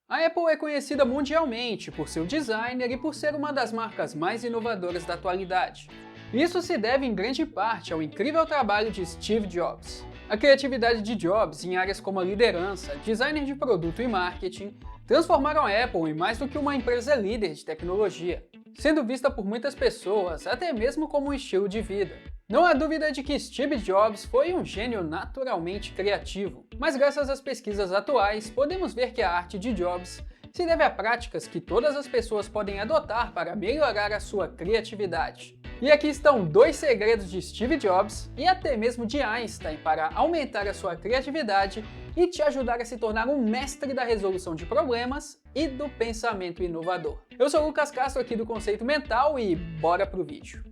A Apple é conhecida mundialmente por seu designer e por ser uma das marcas mais inovadoras da atualidade. Isso se deve em grande parte ao incrível trabalho de Steve Jobs. A criatividade de Jobs em áreas como a liderança, design de produto e marketing transformaram a Apple em mais do que uma empresa líder de tecnologia, sendo vista por muitas pessoas até mesmo como um estilo de vida. Não há dúvida de que Steve Jobs foi um gênio naturalmente criativo, mas graças às pesquisas atuais, podemos ver que a arte de Jobs se deve a práticas que todas as pessoas podem adotar para melhorar a sua criatividade. E aqui estão 2 segredos de Steve Jobs e até mesmo de Einstein para aumentar a sua criatividade e te ajudar a se tornar um mestre da resolução de problemas e do pensamento inovador. Eu sou o Lucas Castro aqui do Conceito Mental e bora pro vídeo.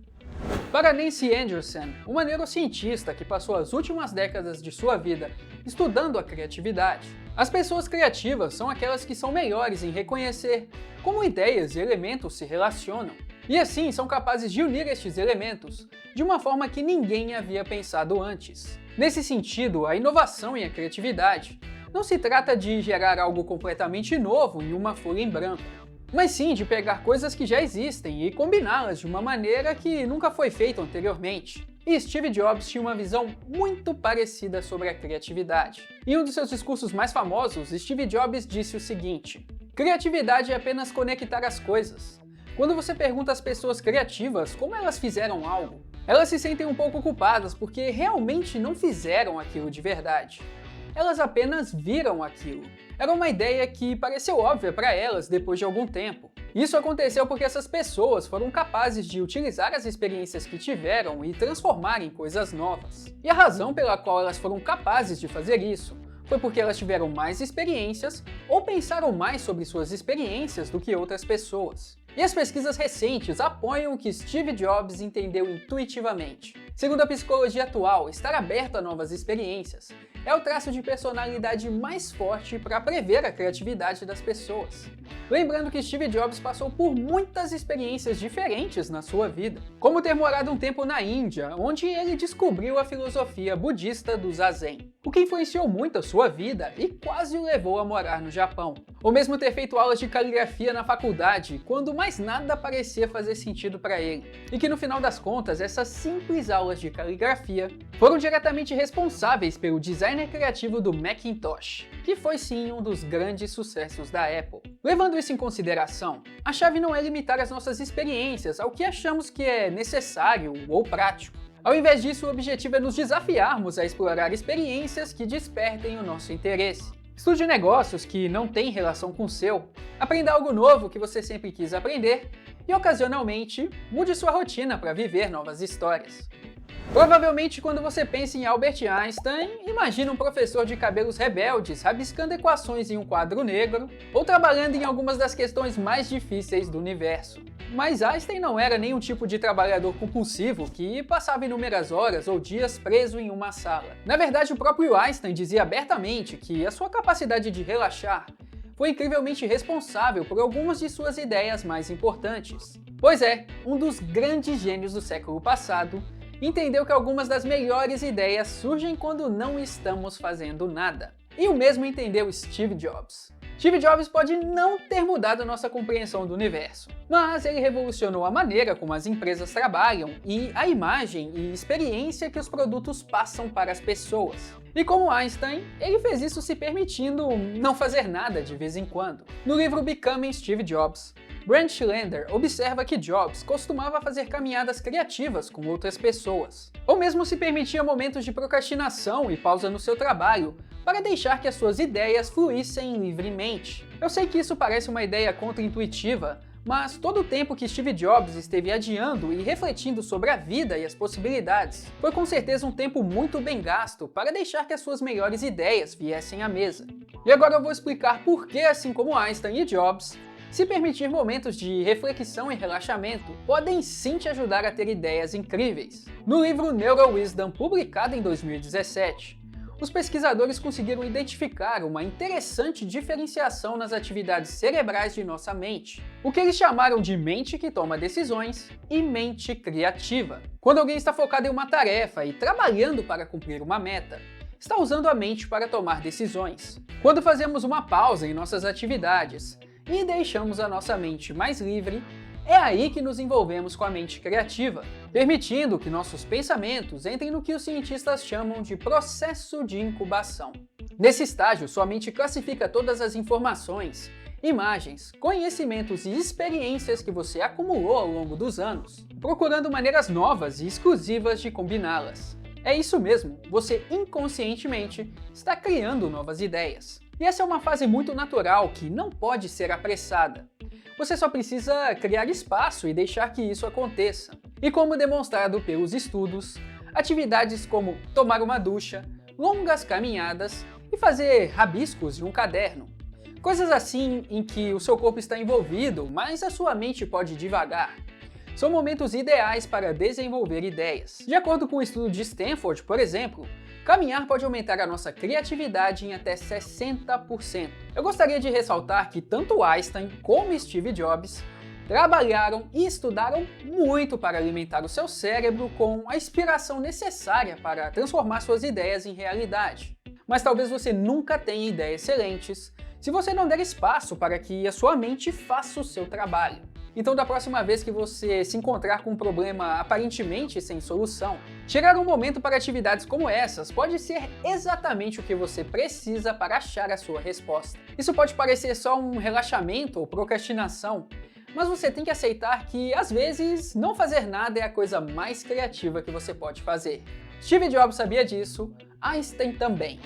Para Nancy Anderson, uma neurocientista que passou as últimas décadas de sua vida estudando a criatividade, as pessoas criativas são aquelas que são melhores em reconhecer como ideias e elementos se relacionam, e assim são capazes de unir estes elementos de uma forma que ninguém havia pensado antes. Nesse sentido, a inovação e a criatividade não se trata de gerar algo completamente novo em uma folha em branco, mas sim de pegar coisas que já existem e combiná-las de uma maneira que nunca foi feita anteriormente. E Steve Jobs tinha uma visão muito parecida sobre a criatividade. Em um dos seus discursos mais famosos, Steve Jobs disse o seguinte: "Criatividade é apenas conectar as coisas. Quando você pergunta às pessoas criativas como elas fizeram algo, elas se sentem um pouco culpadas porque realmente não fizeram aquilo de verdade. Elas apenas viram aquilo. Era uma ideia que pareceu óbvia para elas depois de algum tempo. Isso aconteceu porque essas pessoas foram capazes de utilizar as experiências que tiveram e transformar em coisas novas. E a razão pela qual elas foram capazes de fazer isso foi porque elas tiveram mais experiências ou pensaram mais sobre suas experiências do que outras pessoas. E as pesquisas recentes apoiam o que Steve Jobs entendeu intuitivamente. Segundo a psicologia atual, estar aberto a novas experiências é o traço de personalidade mais forte para prever a criatividade das pessoas. Lembrando que Steve Jobs passou por muitas experiências diferentes na sua vida, como ter morado um tempo na Índia, onde ele descobriu a filosofia budista do Zazen, o que influenciou muito a sua vida e quase o levou a morar no Japão. Ou mesmo ter feito aulas de caligrafia na faculdade, quando mais nada parecia fazer sentido para ele. E que no final das contas, essas simples aulas de caligrafia foram diretamente responsáveis pelo designer criativo do Macintosh, que foi sim um dos grandes sucessos da Apple. Levando isso em consideração, a chave não é limitar as nossas experiências ao que achamos que é necessário ou prático. Ao invés disso, o objetivo é nos desafiarmos a explorar experiências que despertem o nosso interesse. Estude negócios que não têm relação com o seu, aprenda algo novo que você sempre quis aprender e, ocasionalmente, mude sua rotina para viver novas histórias. Provavelmente, quando você pensa em Albert Einstein, imagina um professor de cabelos rebeldes rabiscando equações em um quadro negro ou trabalhando em algumas das questões mais difíceis do universo. Mas Einstein não era nenhum tipo de trabalhador compulsivo que passava inúmeras horas ou dias preso em uma sala. Na verdade, o próprio Einstein dizia abertamente que a sua capacidade de relaxar foi incrivelmente responsável por algumas de suas ideias mais importantes. Pois é, um dos grandes gênios do século passado entendeu que algumas das melhores ideias surgem quando não estamos fazendo nada. E o mesmo entendeu Steve Jobs. Steve Jobs pode não ter mudado nossa compreensão do universo, mas ele revolucionou a maneira como as empresas trabalham e a imagem e experiência que os produtos passam para as pessoas. E como Einstein, ele fez isso se permitindo não fazer nada de vez em quando. No livro Becoming Steve Jobs, Brent Schlender observa que Jobs costumava fazer caminhadas criativas com outras pessoas, ou mesmo se permitia momentos de procrastinação e pausa no seu trabalho para deixar que as suas ideias fluíssem livremente. Eu sei que isso parece uma ideia contra-intuitiva, mas todo o tempo que Steve Jobs esteve adiando e refletindo sobre a vida e as possibilidades foi com certeza um tempo muito bem gasto para deixar que as suas melhores ideias viessem à mesa. E agora eu vou explicar por que, assim como Einstein e Jobs, se permitir momentos de reflexão e relaxamento podem sim te ajudar a ter ideias incríveis. No livro Neurowisdom, publicado em 2017, os pesquisadores conseguiram identificar uma interessante diferenciação nas atividades cerebrais de nossa mente, o que eles chamaram de mente que toma decisões e mente criativa. Quando alguém está focado em uma tarefa e trabalhando para cumprir uma meta, está usando a mente para tomar decisões. Quando fazemos uma pausa em nossas atividades e deixamos a nossa mente mais livre, é aí que nos envolvemos com a mente criativa, permitindo que nossos pensamentos entrem no que os cientistas chamam de processo de incubação. Nesse estágio, sua mente classifica todas as informações, imagens, conhecimentos e experiências que você acumulou ao longo dos anos, procurando maneiras novas e exclusivas de combiná-las. É isso mesmo, você inconscientemente está criando novas ideias. E essa é uma fase muito natural que não pode ser apressada. Você só precisa criar espaço e deixar que isso aconteça. E como demonstrado pelos estudos, atividades como tomar uma ducha, longas caminhadas e fazer rabiscos de um caderno. Coisas assim em que o seu corpo está envolvido, mas a sua mente pode divagar. São momentos ideais para desenvolver ideias. De acordo com o estudo de Stanford, por exemplo, caminhar pode aumentar a nossa criatividade em até 60%. Eu gostaria de ressaltar que tanto Einstein como Steve Jobs trabalharam e estudaram muito para alimentar o seu cérebro com a inspiração necessária para transformar suas ideias em realidade. Mas talvez você nunca tenha ideias excelentes se você não der espaço para que a sua mente faça o seu trabalho. Então, da próxima vez que você se encontrar com um problema aparentemente sem solução, tirar um momento para atividades como essas pode ser exatamente o que você precisa para achar a sua resposta. Isso pode parecer só um relaxamento ou procrastinação, mas você tem que aceitar que, às vezes, não fazer nada é a coisa mais criativa que você pode fazer. Steve Jobs sabia disso, Einstein também.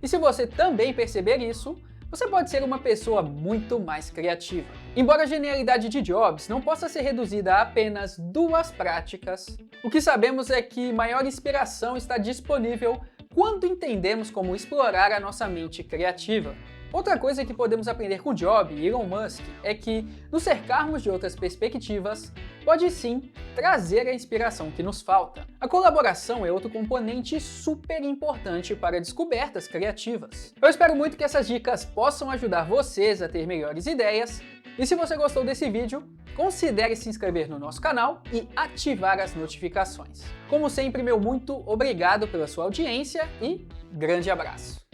E se você também perceber isso, você pode ser uma pessoa muito mais criativa. Embora a genialidade de Jobs não possa ser reduzida a apenas 2 práticas, o que sabemos é que maior inspiração está disponível quando entendemos como explorar a nossa mente criativa. Outra coisa que podemos aprender com Jobs e Elon Musk é que nos cercarmos de outras perspectivas pode sim trazer a inspiração que nos falta. A colaboração é outro componente super importante para descobertas criativas. Eu espero muito que essas dicas possam ajudar vocês a ter melhores ideias, e se você gostou desse vídeo, considere se inscrever no nosso canal e ativar as notificações. Como sempre, meu muito obrigado pela sua audiência e grande abraço!